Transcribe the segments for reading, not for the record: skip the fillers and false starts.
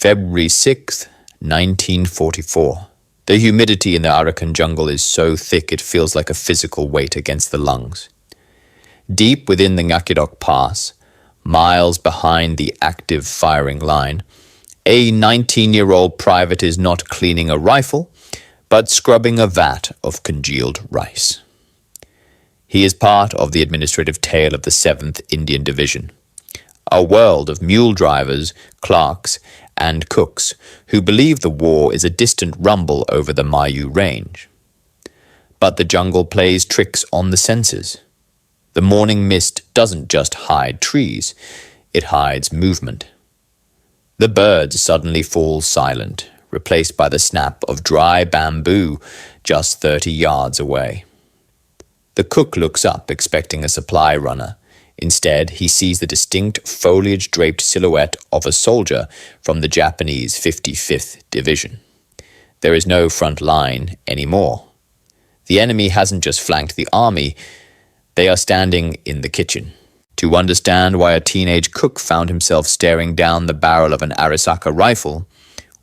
February 6th, 1944. The humidity in the Arakan jungle is so thick it feels like a physical weight against the lungs. Deep within the Ngakyedauk Pass, miles behind the active firing line, a 19-year-old private is not cleaning a rifle, but scrubbing a vat of congealed rice. He is part of the administrative tail of the 7th Indian Division, a world of mule drivers, clerks, and cooks who believe the war is a distant rumble over the Mayu range. But the jungle plays tricks on the senses. The morning mist doesn't just hide trees, it hides movement. The birds suddenly fall silent, replaced by the snap of dry bamboo just 30 yards away. The cook looks up, expecting a supply runner. Instead, he sees the distinct foliage-draped silhouette of a soldier from the Japanese 55th Division. There is no front line anymore. The enemy hasn't just flanked the army, they are standing in the kitchen. To understand why a teenage cook found himself staring down the barrel of an Arisaka rifle,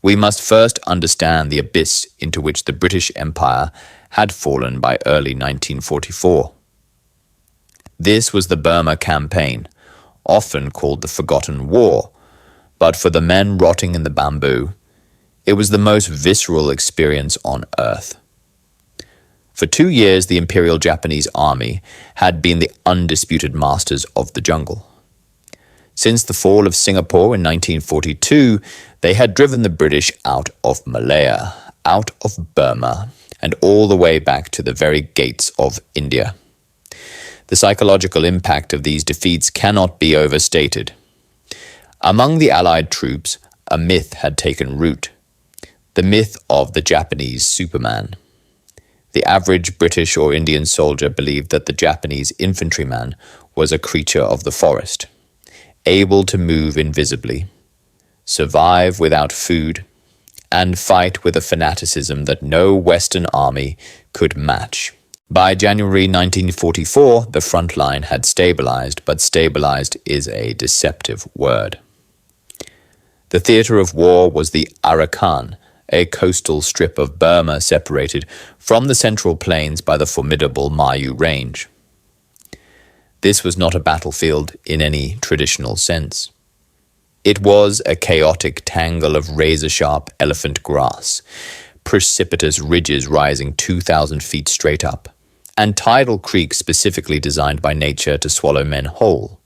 we must first understand the abyss into which the British Empire had fallen by early 1944. This was the Burma campaign, often called the Forgotten War, but for the men rotting in the bamboo, it was the most visceral experience on earth. For 2 years, the Imperial Japanese Army had been the undisputed masters of the jungle. Since the fall of Singapore in 1942, they had driven the British out of Malaya, out of Burma, and all the way back to the very gates of India. The psychological impact of these defeats cannot be overstated. Among the Allied troops, a myth had taken root, the myth of the Japanese Superman. The average British or Indian soldier believed that the Japanese infantryman was a creature of the forest, able to move invisibly, survive without food, and fight with a fanaticism that no Western army could match. By January 1944, the front line had stabilized, but stabilized is a deceptive word. The theater of war was the Arakan, a coastal strip of Burma separated from the Central Plains by the formidable Mayu Range. This was not a battlefield in any traditional sense. It was a chaotic tangle of razor-sharp elephant grass, precipitous ridges rising 2,000 feet straight up, and tidal creeks specifically designed by nature to swallow men whole.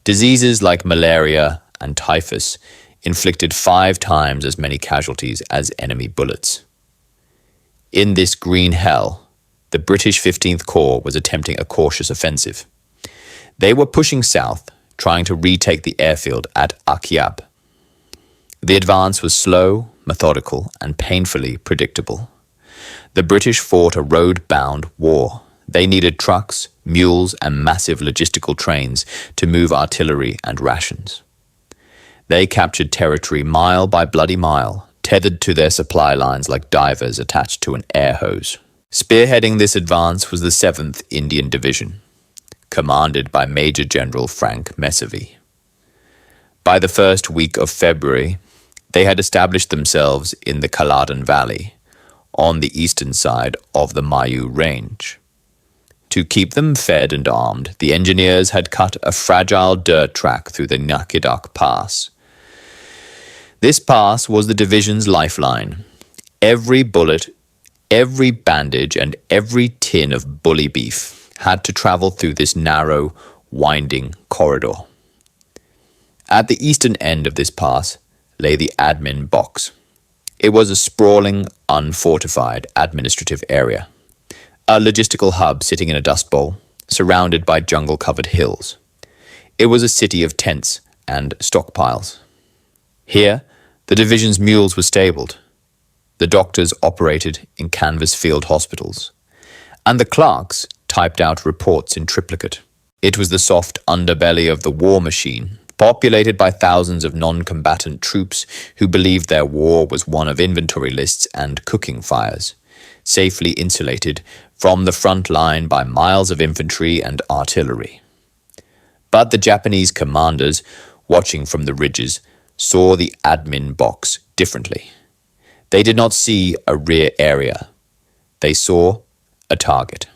Diseases like malaria and typhus inflicted 5 times as many casualties as enemy bullets. In this green hell, the British 15th Corps was attempting a cautious offensive. They were pushing south, trying to retake the airfield at Ngakyedauk. The advance was slow, methodical, and painfully predictable. The British fought a road-bound war. They needed trucks, mules, and massive logistical trains to move artillery and rations. They captured territory mile by bloody mile, tethered to their supply lines like divers attached to an air hose. Spearheading this advance was the 7th Indian Division, commanded by Major General Frank Messervy. By the first week of February, they had established themselves in the Kaladan Valley, on the eastern side of the Mayu Range. To keep them fed and armed, the engineers had cut a fragile dirt track through the Ngakyedauk Pass. This pass was the division's lifeline. Every bullet, every bandage, and every tin of bully beef had to travel through this narrow, winding corridor. At the eastern end of this pass lay the admin box. It was a sprawling, unfortified administrative area, a logistical hub sitting in a dust bowl, surrounded by jungle-covered hills. It was a city of tents and stockpiles. Here, the division's mules were stabled. The doctors operated in canvas field hospitals, and the clerks typed out reports in triplicate. It was the soft underbelly of the war machine, populated by thousands of non-combatant troops who believed their war was one of inventory lists and cooking fires, safely insulated from the front line by miles of infantry and artillery. But the Japanese commanders, watching from the ridges, saw the admin box differently. They did not see a rear area. They saw a target.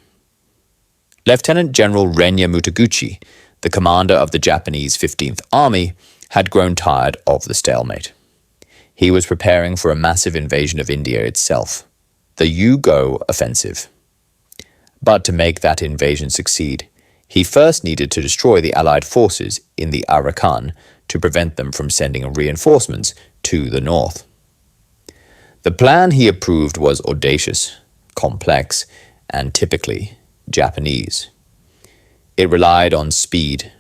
Lieutenant General Renya Mutaguchi, the commander of the Japanese 15th Army, had grown tired of the stalemate. He was preparing for a massive invasion of India itself, the Yugo offensive. But to make that invasion succeed, he first needed to destroy the Allied forces in the Arakan to prevent them from sending reinforcements to the north. The plan he approved was audacious, complex, and typically Japanese. It relied on speed,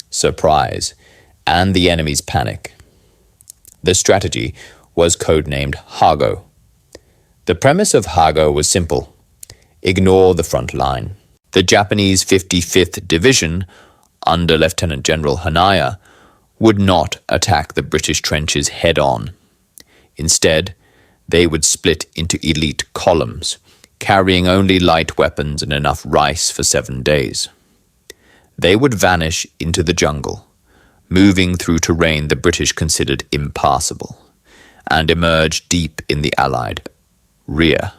surprise, and the enemy's panic. The strategy was codenamed Hago. The premise of Hago was simple: ignore the front line. The Japanese 55th Division, under Lieutenant General Hanaya, would not attack the British trenches head-on. Instead, they would split into elite columns, carrying only light weapons and enough rice for 7 days. They would vanish into the jungle, moving through terrain the British considered impassable, and emerge deep in the Allied rear.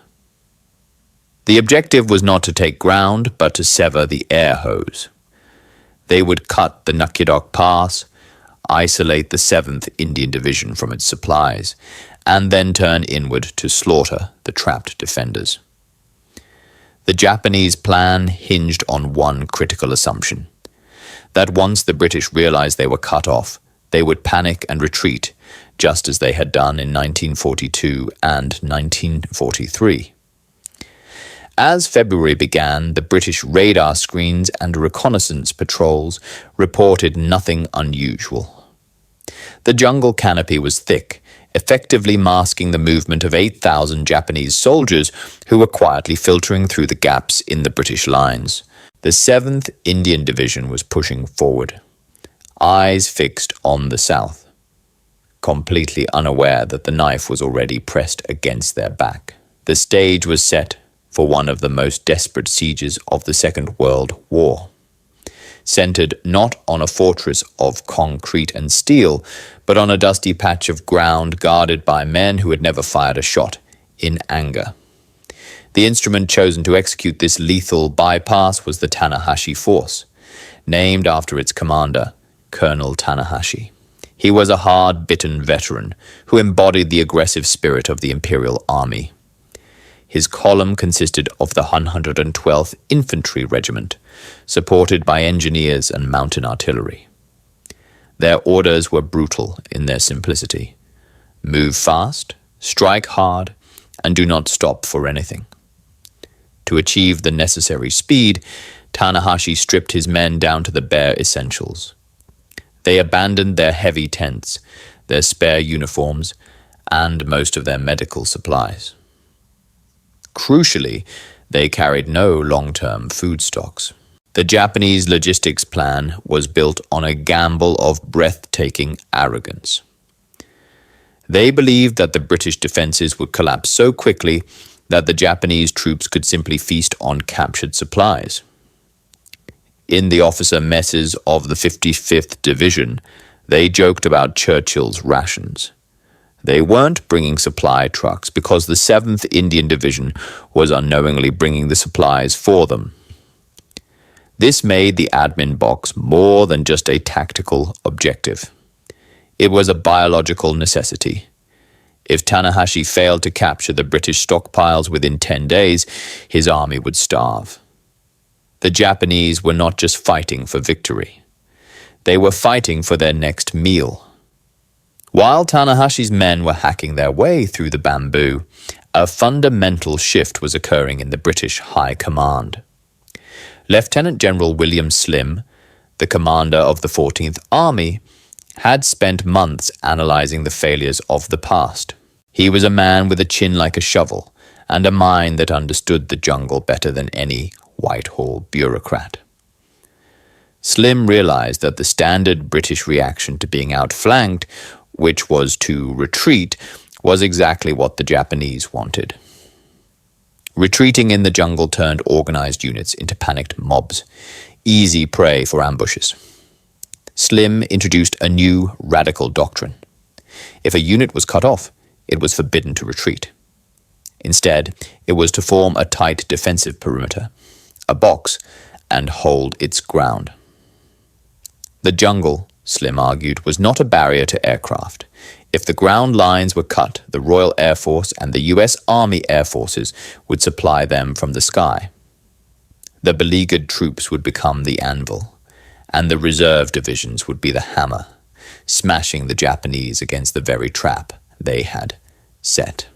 The objective was not to take ground, but to sever the air hose. They would cut the Ngakyedauk Pass, isolate the 7th Indian Division from its supplies, and then turn inward to slaughter the trapped defenders. The Japanese plan hinged on one critical assumption: that once the British realized they were cut off, they would panic and retreat, just as they had done in 1942 and 1943. As February began, the British radar screens and reconnaissance patrols reported nothing unusual. The jungle canopy was thick, effectively masking the movement of 8,000 Japanese soldiers who were quietly filtering through the gaps in the British lines. The 7th Indian Division was pushing forward, eyes fixed on the south, completely unaware that the knife was already pressed against their back. The stage was set for one of the most desperate sieges of the Second World War, centered not on a fortress of concrete and steel, but on a dusty patch of ground guarded by men who had never fired a shot in anger. The instrument chosen to execute this lethal bypass was the Tanahashi Force, named after its commander, Colonel Tanahashi. He was a hard-bitten veteran who embodied the aggressive spirit of the Imperial Army. His column consisted of the 112th Infantry Regiment, supported by engineers and mountain artillery. Their orders were brutal in their simplicity: move fast, strike hard, and do not stop for anything. To achieve the necessary speed, Tanahashi stripped his men down to the bare essentials. They abandoned their heavy tents, their spare uniforms, and most of their medical supplies. Crucially, they carried no long-term food stocks. The Japanese logistics plan was built on a gamble of breathtaking arrogance. They believed that the British defenses would collapse so quickly that the Japanese troops could simply feast on captured supplies. In the officer messes of the 55th Division, they joked about Churchill's rations. They weren't bringing supply trucks because the 7th Indian Division was unknowingly bringing the supplies for them. This made the admin box more than just a tactical objective. It was a biological necessity. If Tanahashi failed to capture the British stockpiles within 10 days, his army would starve. The Japanese were not just fighting for victory. They were fighting for their next meal. While Tanahashi's men were hacking their way through the bamboo, a fundamental shift was occurring in the British High Command. Lieutenant General William Slim, the commander of the 14th Army, had spent months analyzing the failures of the past. He was a man with a chin like a shovel and a mind that understood the jungle better than any Whitehall bureaucrat. Slim realized that the standard British reaction to being outflanked, which was to retreat, was exactly what the Japanese wanted. Retreating in the jungle turned organized units into panicked mobs, easy prey for ambushes. Slim introduced a new radical doctrine. If a unit was cut off, it was forbidden to retreat. Instead, it was to form a tight defensive perimeter, a box, and hold its ground. The jungle, Slim argued, was not a barrier to aircraft. If the ground lines were cut, the Royal Air Force and the U.S. Army Air Forces would supply them from the sky. The beleaguered troops would become the anvil, and the reserve divisions would be the hammer, smashing the Japanese against the very trap they had set.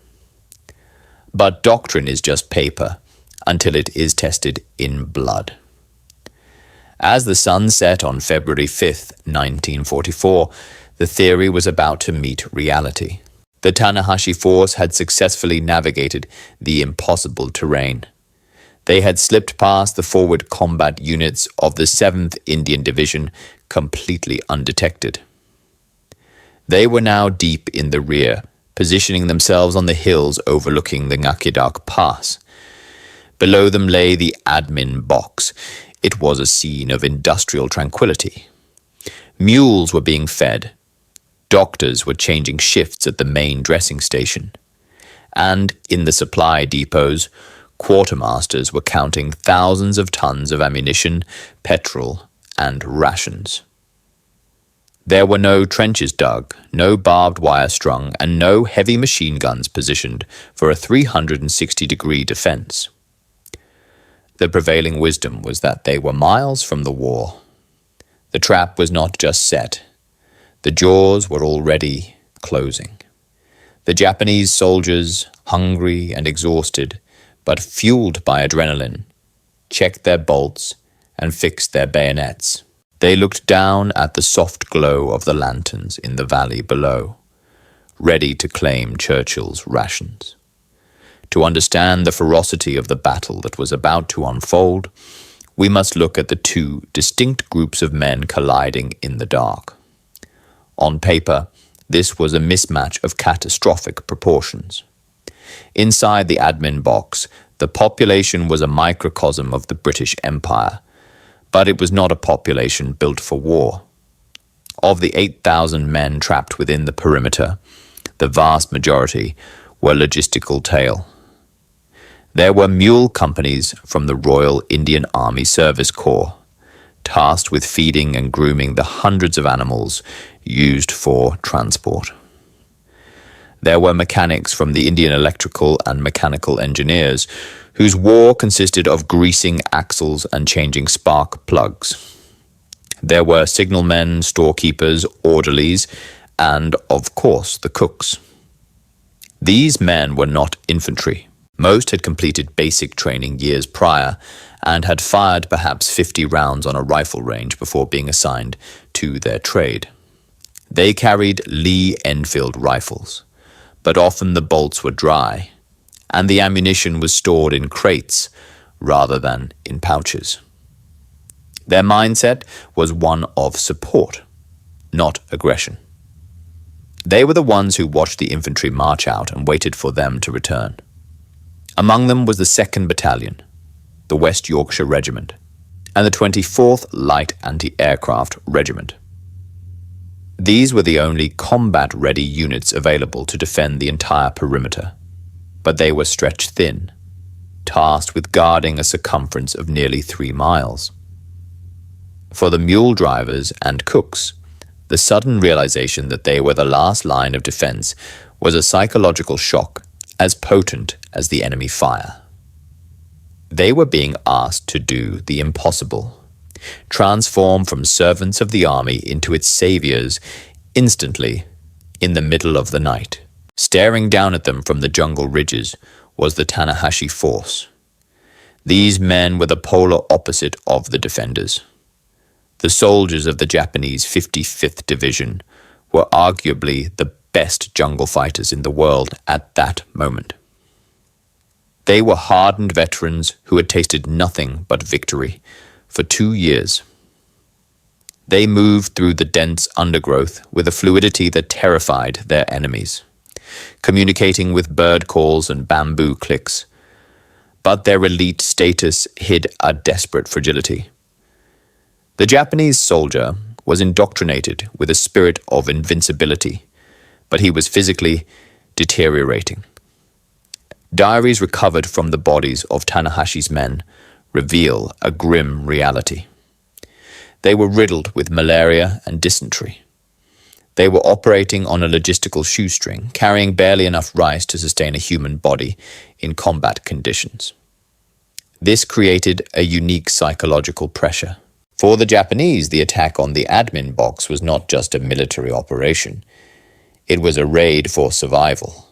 But doctrine is just paper until it is tested in blood. As the sun set on February 5th, 1944, the theory was about to meet reality. The Tanahashi force had successfully navigated the impossible terrain. They had slipped past the forward combat units of the 7th Indian Division completely undetected. They were now deep in the rear, positioning themselves on the hills overlooking the Ngakyedauk Pass. Below them lay the admin box. It was a scene of industrial tranquility. Mules were being fed. Doctors were changing shifts at the main dressing station. And in the supply depots, quartermasters were counting thousands of tons of ammunition, petrol, and rations. There were no trenches dug, no barbed wire strung, and no heavy machine guns positioned for a 360-degree defense. The prevailing wisdom was that they were miles from the war. The trap was not just set. The jaws were already closing. The Japanese soldiers, hungry and exhausted, but fueled by adrenaline, checked their bolts and fixed their bayonets. They looked down at the soft glow of the lanterns in the valley below, ready to claim Churchill's rations. To understand the ferocity of the battle that was about to unfold, we must look at the two distinct groups of men colliding in the dark. On paper, this was a mismatch of catastrophic proportions. Inside the admin box, the population was a microcosm of the British Empire, but it was not a population built for war. Of the 8,000 men trapped within the perimeter, the vast majority were logistical tail. There were mule companies from the Royal Indian Army Service Corps, tasked with feeding and grooming the hundreds of animals used for transport. There were mechanics from the Indian Electrical and Mechanical Engineers, whose war consisted of greasing axles and changing spark plugs. There were signalmen, storekeepers, orderlies, and, of course, the cooks. These men were not infantry. Most had completed basic training years prior and had fired perhaps 50 rounds on a rifle range before being assigned to their trade. They carried Lee Enfield rifles, but often the bolts were dry, and the ammunition was stored in crates rather than in pouches. Their mindset was one of support, not aggression. They were the ones who watched the infantry march out and waited for them to return. Among them was the 2nd Battalion, the West Yorkshire Regiment, and the 24th Light Anti-Aircraft Regiment. These were the only combat-ready units available to defend the entire perimeter, but they were stretched thin, tasked with guarding a circumference of nearly 3 miles. For the mule drivers and cooks, the sudden realization that they were the last line of defense was a psychological shock as potent as the enemy fire. They were being asked to do the impossible, transform from servants of the army into its saviors instantly in the middle of the night. Staring down at them from the jungle ridges was the Tanahashi force. These men were the polar opposite of the defenders. The soldiers of the Japanese 55th Division were arguably the best jungle fighters in the world at that moment. They were hardened veterans who had tasted nothing but victory for 2 years. They moved through the dense undergrowth with a fluidity that terrified their enemies, communicating with bird calls and bamboo clicks. But their elite status hid a desperate fragility. The Japanese soldier was indoctrinated with a spirit of invincibility, but he was physically deteriorating. Diaries recovered from the bodies of Tanahashi's men reveal a grim reality. They were riddled with malaria and dysentery. They were operating on a logistical shoestring, carrying barely enough rice to sustain a human body in combat conditions. This created a unique psychological pressure. For the Japanese, the attack on the admin box was not just a military operation. It was a raid for survival.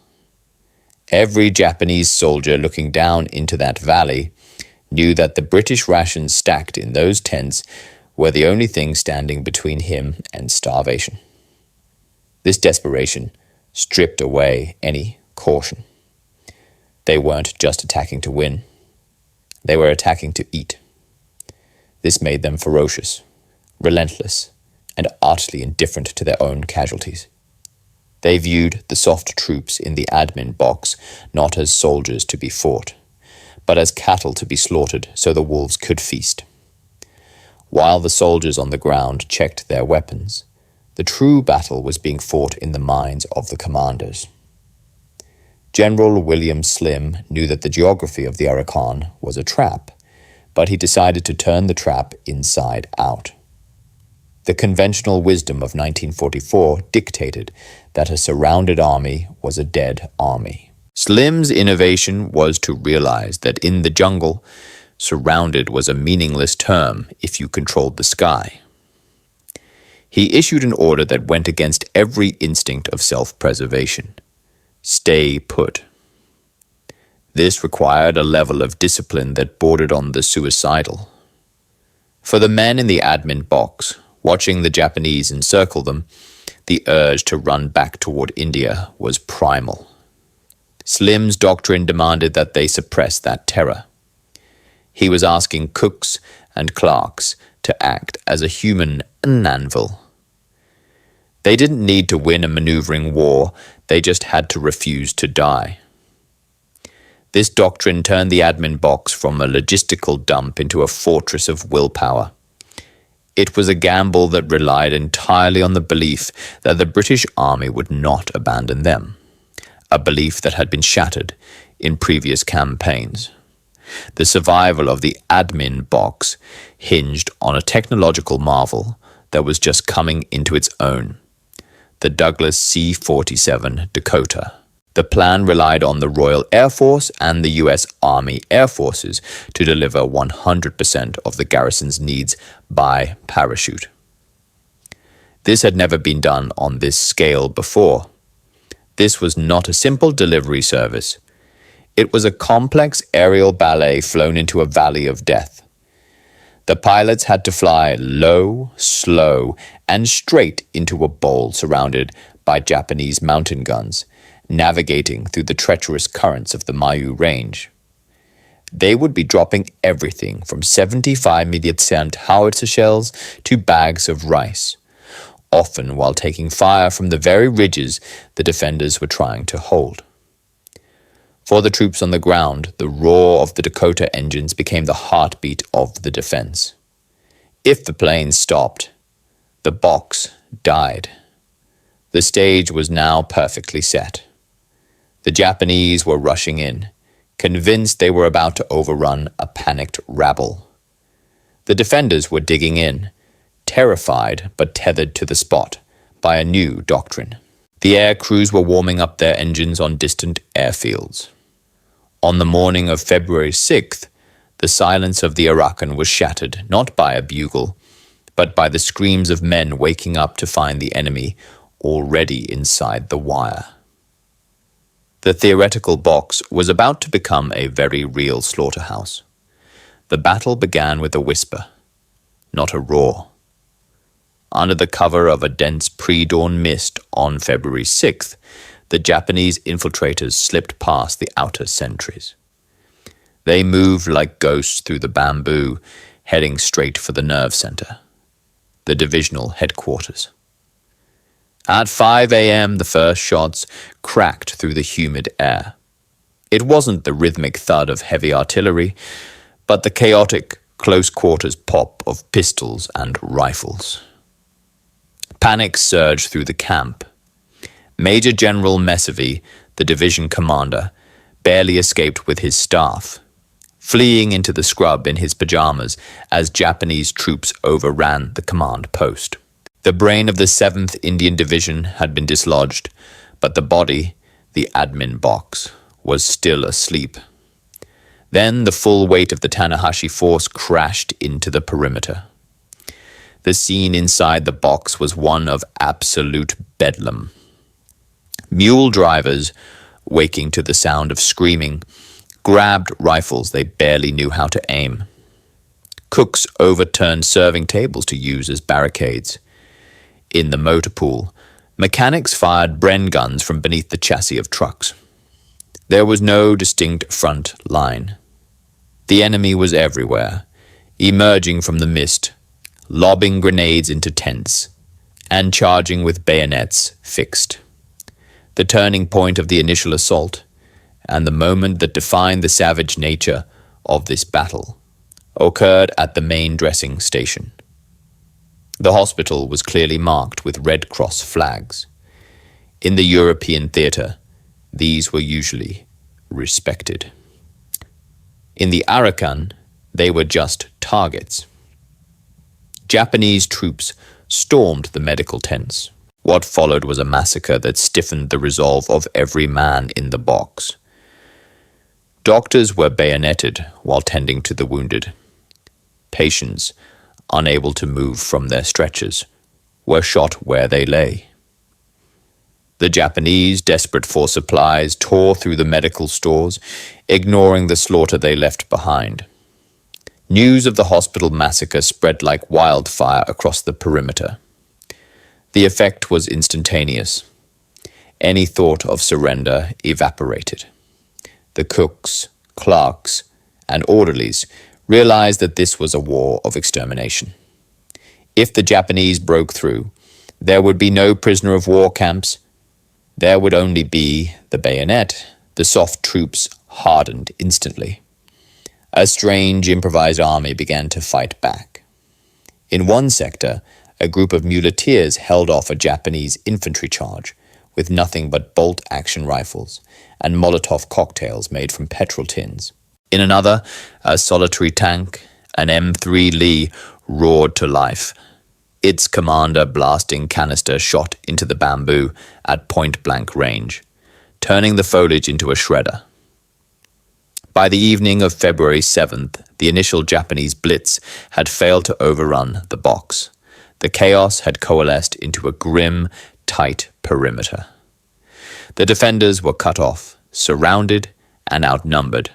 Every Japanese soldier looking down into that valley knew that the British rations stacked in those tents were the only thing standing between him and starvation. This desperation stripped away any caution. They weren't just attacking to win. They were attacking to eat. This made them ferocious, relentless, and utterly indifferent to their own casualties. They viewed the soft troops in the admin box not as soldiers to be fought, but as cattle to be slaughtered so the wolves could feast. While the soldiers on the ground checked their weapons, the true battle was being fought in the minds of the commanders. General William Slim knew that the geography of the Arakan was a trap, but he decided to turn the trap inside out. The conventional wisdom of 1944 dictated that a surrounded army was a dead army. Slim's innovation was to realize that in the jungle, surrounded was a meaningless term if you controlled the sky. He issued an order that went against every instinct of self-preservation. Stay put. This required a level of discipline that bordered on the suicidal. For the men in the admin box, watching the Japanese encircle them, the urge to run back toward India was primal. Slim's doctrine demanded that they suppress that terror. He was asking cooks and clerks to act as a human anvil. They didn't need to win a maneuvering war, they just had to refuse to die. This doctrine turned the admin box from a logistical dump into a fortress of willpower. It was a gamble that relied entirely on the belief that the British Army would not abandon them, a belief that had been shattered in previous campaigns. The survival of the admin box hinged on a technological marvel that was just coming into its own. The Douglas C-47 Dakota. The plan relied on the Royal Air Force and the U.S. Army Air Forces to deliver 100% of the garrison's needs by parachute. This had never been done on this scale before. This was not a simple delivery service. It was a complex aerial ballet flown into a valley of death. The pilots had to fly low, slow, and straight into a bowl surrounded by Japanese mountain guns, navigating through the treacherous currents of the Mayu Range. They would be dropping everything from 75mm howitzer shells to bags of rice, often while taking fire from the very ridges the defenders were trying to hold. For the troops on the ground, the roar of the Dakota engines became the heartbeat of the defense. If the planes stopped, the box died. The stage was now perfectly set. The Japanese were rushing in, convinced they were about to overrun a panicked rabble. The defenders were digging in, terrified but tethered to the spot by a new doctrine. The air crews were warming up their engines on distant airfields. On the morning of February 6th, the silence of the Arakan was shattered not by a bugle, but by the screams of men waking up to find the enemy already inside the wire. The theoretical box was about to become a very real slaughterhouse. The battle began with a whisper, not a roar. Under the cover of a dense pre-dawn mist on February 6th, the Japanese infiltrators slipped past the outer sentries. They moved like ghosts through the bamboo, heading straight for the nerve center, the divisional headquarters. At 5 a.m., the first shots cracked through the humid air. It wasn't the rhythmic thud of heavy artillery, but the chaotic, close-quarters pop of pistols and rifles. Panic surged through the camp. Major General Mesavy, the division commander, barely escaped with his staff, fleeing into the scrub in his pajamas as Japanese troops overran the command post. The brain of the 7th Indian Division had been dislodged, but the body, the admin box, was still asleep. Then the full weight of the Tanahashi force crashed into the perimeter. The scene inside the box was one of absolute bedlam. Mule drivers, waking to the sound of screaming, grabbed rifles they barely knew how to aim. Cooks overturned serving tables to use as barricades. In the motor pool, mechanics fired Bren guns from beneath the chassis of trucks. There was no distinct front line. The enemy was everywhere, emerging from the mist, lobbing grenades into tents, and charging with bayonets fixed. The turning point of the initial assault, and the moment that defined the savage nature of this battle, occurred at the main dressing station. The hospital was clearly marked with Red Cross flags. In the European theater, these were usually respected. In the Arakan, they were just targets. Japanese troops stormed the medical tents. What followed was a massacre that stiffened the resolve of every man in the box. Doctors were bayoneted while tending to the wounded. Patients, unable to move from their stretchers, were shot where they lay. The Japanese, desperate for supplies, tore through the medical stores, ignoring the slaughter they left behind. News of the hospital massacre spread like wildfire across the perimeter. The effect was instantaneous. Any thought of surrender evaporated. The cooks, clerks, and orderlies realized that this was a war of extermination. If the Japanese broke through, there would be no prisoner of war camps. There would only be the bayonet. The soft troops hardened instantly. A strange improvised army began to fight back. In one sector, a group of muleteers held off a Japanese infantry charge with nothing but bolt-action rifles and Molotov cocktails made from petrol tins. In another, a solitary tank, an M3 Lee, roared to life, its commander blasting canister shot into the bamboo at point-blank range, turning the foliage into a shredder. By the evening of February 7th, the initial Japanese blitz had failed to overrun the box. The chaos had coalesced into a grim, tight perimeter. The defenders were cut off, surrounded, and outnumbered,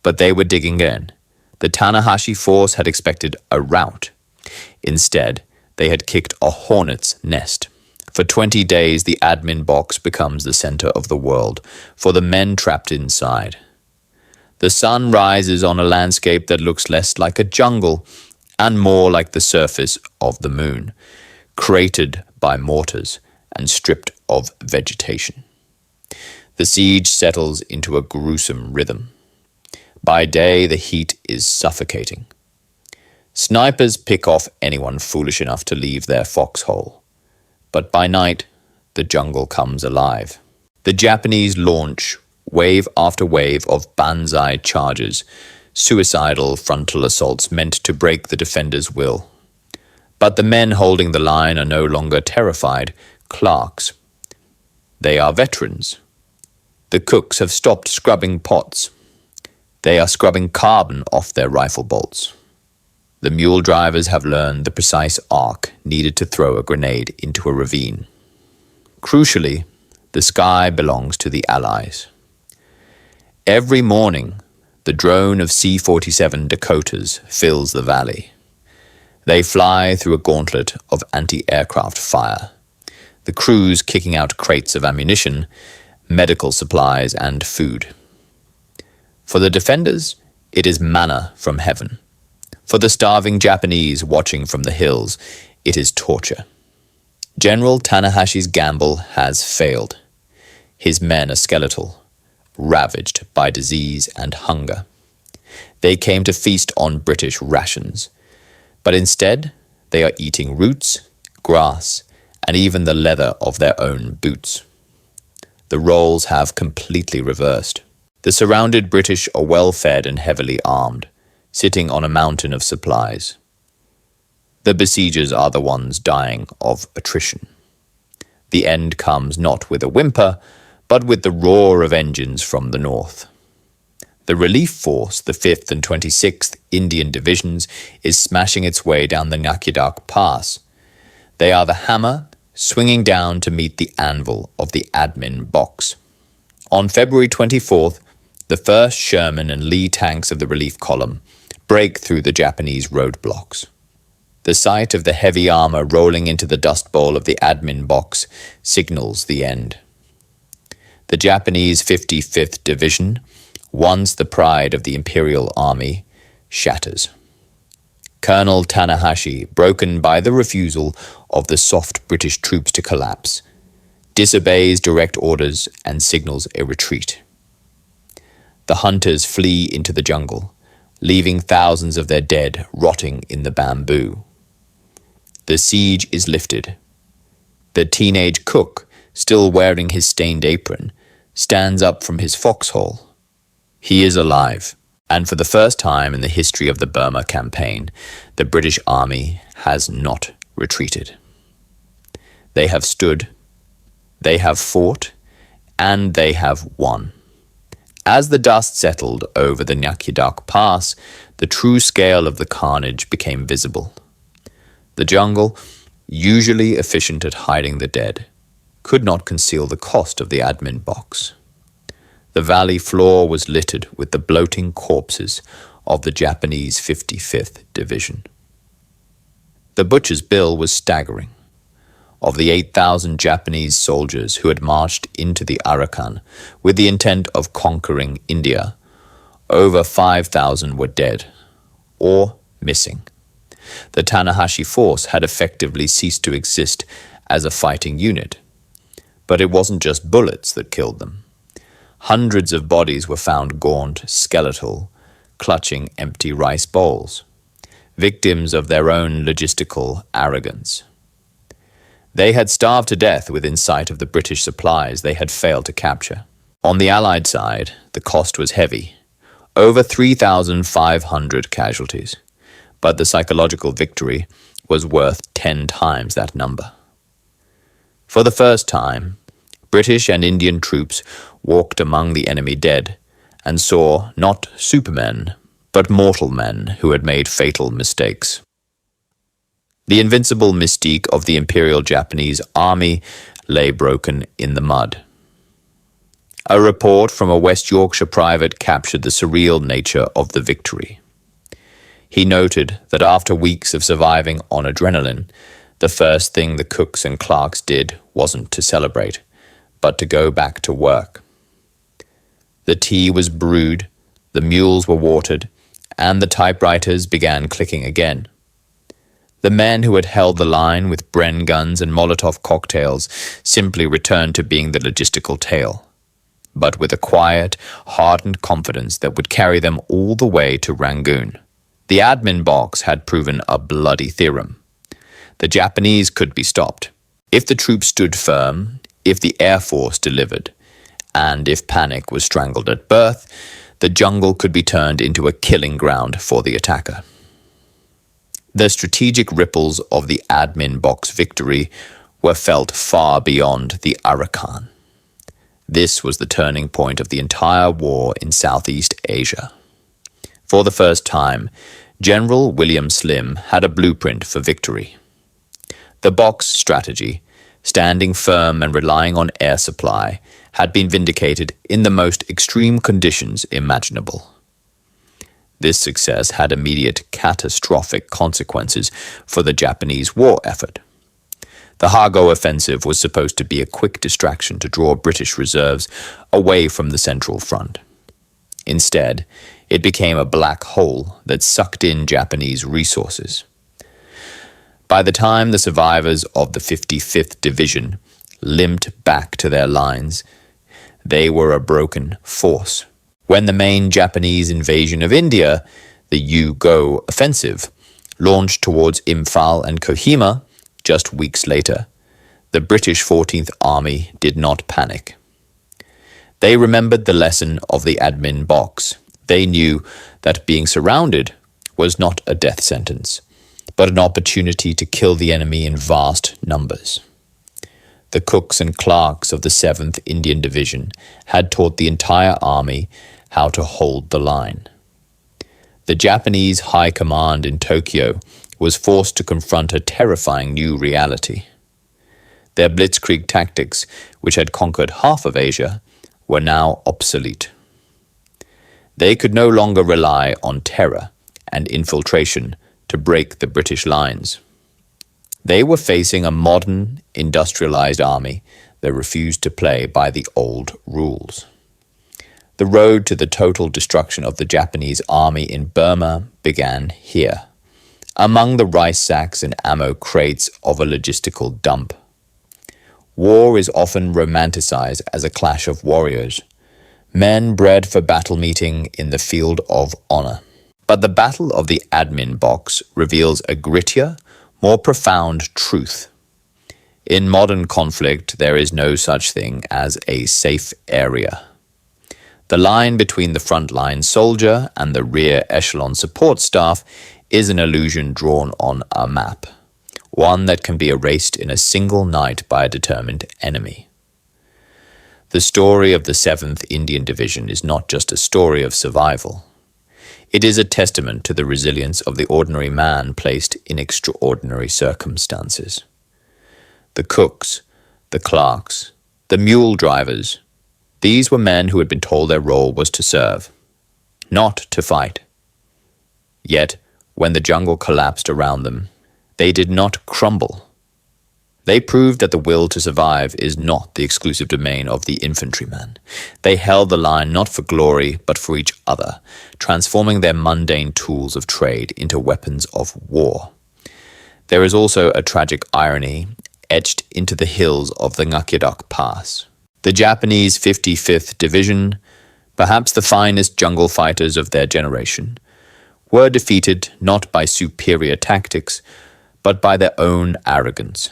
but they were digging in. The Tanahashi force had expected a rout. Instead, they had kicked a hornet's nest. For 20 days, the admin box becomes the center of the world for the men trapped inside. The sun rises on a landscape that looks less like a jungle and more like the surface of the moon, cratered by mortars and stripped of vegetation. The siege settles into a gruesome rhythm. By day, the heat is suffocating. Snipers pick off anyone foolish enough to leave their foxhole. But by night, the jungle comes alive. The Japanese launch wave after wave of banzai charges, suicidal frontal assaults meant to break the defenders' will. But the men holding the line are no longer terrified clerks. They are veterans. The cooks have stopped scrubbing pots. They are scrubbing carbon off their rifle bolts. The mule drivers have learned the precise arc needed to throw a grenade into a ravine. Crucially, the sky belongs to the Allies. Every morning, the drone of C-47 Dakotas fills the valley. They fly through a gauntlet of anti-aircraft fire, the crews kicking out crates of ammunition, medical supplies, and food. For the defenders, it is manna from heaven. For the starving Japanese watching from the hills, it is torture. General Tanahashi's gamble has failed. His men are skeletal, ravaged by disease and hunger. They came to feast on British rations, but instead they are eating roots, grass, and even the leather of their own boots. The roles have completely reversed. The surrounded British are well-fed and heavily armed, sitting on a mountain of supplies. The besiegers are the ones dying of attrition. The end comes not with a whimper, but with the roar of engines from the north. The relief force, the 5th and 26th Indian Divisions, is smashing its way down the Ngakyedauk Pass. They are the hammer swinging down to meet the anvil of the admin box. On February 24th, the 1st Sherman and Lee tanks of the relief column break through the Japanese roadblocks. The sight of the heavy armor rolling into the dust bowl of the admin box signals the end. The Japanese 55th Division, once the pride of the Imperial Army, shatters. Colonel Tanahashi, broken by the refusal of the soft British troops to collapse, disobeys direct orders and signals a retreat. The hunters flee into the jungle, leaving thousands of their dead rotting in the bamboo. The siege is lifted. The teenage cook, still wearing his stained apron, stands up from his foxhole. He is alive, and for the first time in the history of the Burma campaign, the British Army has not retreated. They have stood, they have fought, and they have won. As the dust settled over the Ngakyedauk Pass, the true scale of the carnage became visible. The jungle, usually efficient at hiding the dead, could not conceal the cost of the admin box. The valley floor was littered with the bloating corpses of the Japanese 55th Division. The butcher's bill was staggering. Of the 8,000 Japanese soldiers who had marched into the Arakan with the intent of conquering India, over 5,000 were dead or missing. The Tanahashi force had effectively ceased to exist as a fighting unit. But it wasn't just bullets that killed them. Hundreds of bodies were found gaunt, skeletal, clutching empty rice bowls, victims of their own logistical arrogance. They had starved to death within sight of the British supplies they had failed to capture. On the Allied side, the cost was heavy, over 3,500 casualties, but the psychological victory was worth 10 times that number. For the first time, British and Indian troops walked among the enemy dead and saw not supermen, but mortal men who had made fatal mistakes. The invincible mystique of the Imperial Japanese Army lay broken in the mud. A report from a West Yorkshire private captured the surreal nature of the victory. He noted that after weeks of surviving on adrenaline, the first thing the cooks and clerks did wasn't to celebrate, but to go back to work. The tea was brewed, the mules were watered, and the typewriters began clicking again. The men who had held the line with Bren guns and Molotov cocktails simply returned to being the logistical tail, but with a quiet, hardened confidence that would carry them all the way to Rangoon. The admin box had proven a bloody theorem. The Japanese could be stopped. If the troops stood firm, if the Air Force delivered, and if panic was strangled at birth, the jungle could be turned into a killing ground for the attacker. The strategic ripples of the admin box victory were felt far beyond the Arakan. This was the turning point of the entire war in Southeast Asia. For the first time, General William Slim had a blueprint for victory. The box strategy, standing firm and relying on air supply, had been vindicated in the most extreme conditions imaginable. This success had immediate catastrophic consequences for the Japanese war effort. The Hago offensive was supposed to be a quick distraction to draw British reserves away from the Central Front. Instead, it became a black hole that sucked in Japanese resources. By the time the survivors of the 55th Division limped back to their lines, they were a broken force. When the main Japanese invasion of India, the U-Go offensive, launched towards Imphal and Kohima just weeks later, the British 14th Army did not panic. They remembered the lesson of the admin box. They knew that being surrounded was not a death sentence, but an opportunity to kill the enemy in vast numbers. The cooks and clerks of the 7th Indian Division had taught the entire army how to hold the line. The Japanese High Command in Tokyo was forced to confront a terrifying new reality. Their blitzkrieg tactics, which had conquered half of Asia, were now obsolete. They could no longer rely on terror and infiltration to break the British lines. They were facing a modern, industrialized army that refused to play by the old rules. The road to the total destruction of the Japanese army in Burma began here, among the rice sacks and ammo crates of a logistical dump. War is often romanticized as a clash of warriors, men bred for battle meeting in the field of honor. But the Battle of the Admin Box reveals a grittier, more profound truth. In modern conflict, there is no such thing as a safe area. The line between the frontline soldier and the rear echelon support staff is an illusion drawn on a map, one that can be erased in a single night by a determined enemy. The story of the 7th Indian Division is not just a story of survival. It is a testament to the resilience of the ordinary man placed in extraordinary circumstances. The cooks, the clerks, the mule drivers, these were men who had been told their role was to serve, not to fight. Yet, when the jungle collapsed around them, they did not crumble. They proved that the will to survive is not the exclusive domain of the infantryman. They held the line not for glory, but for each other, transforming their mundane tools of trade into weapons of war. There is also a tragic irony etched into the hills of the Ngakyedauk Pass. The Japanese 55th Division, perhaps the finest jungle fighters of their generation, were defeated not by superior tactics, but by their own arrogance.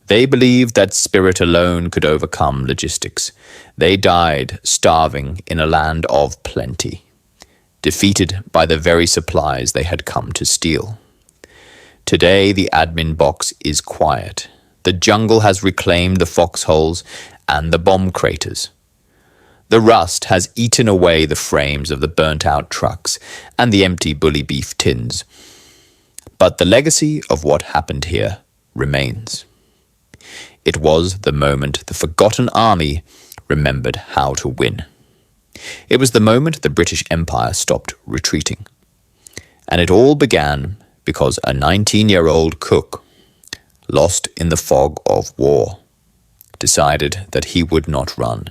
They believed that spirit alone could overcome logistics. They died starving in a land of plenty, defeated by the very supplies they had come to steal. Today, the admin box is quiet. The jungle has reclaimed the foxholes and the bomb craters. The rust has eaten away the frames of the burnt-out trucks and the empty bully beef tins. But the legacy of what happened here remains. It was the moment the forgotten army remembered how to win. It was the moment the British Empire stopped retreating. And it all began because a 19-year-old cook, lost in the fog of war, decided that he would not run.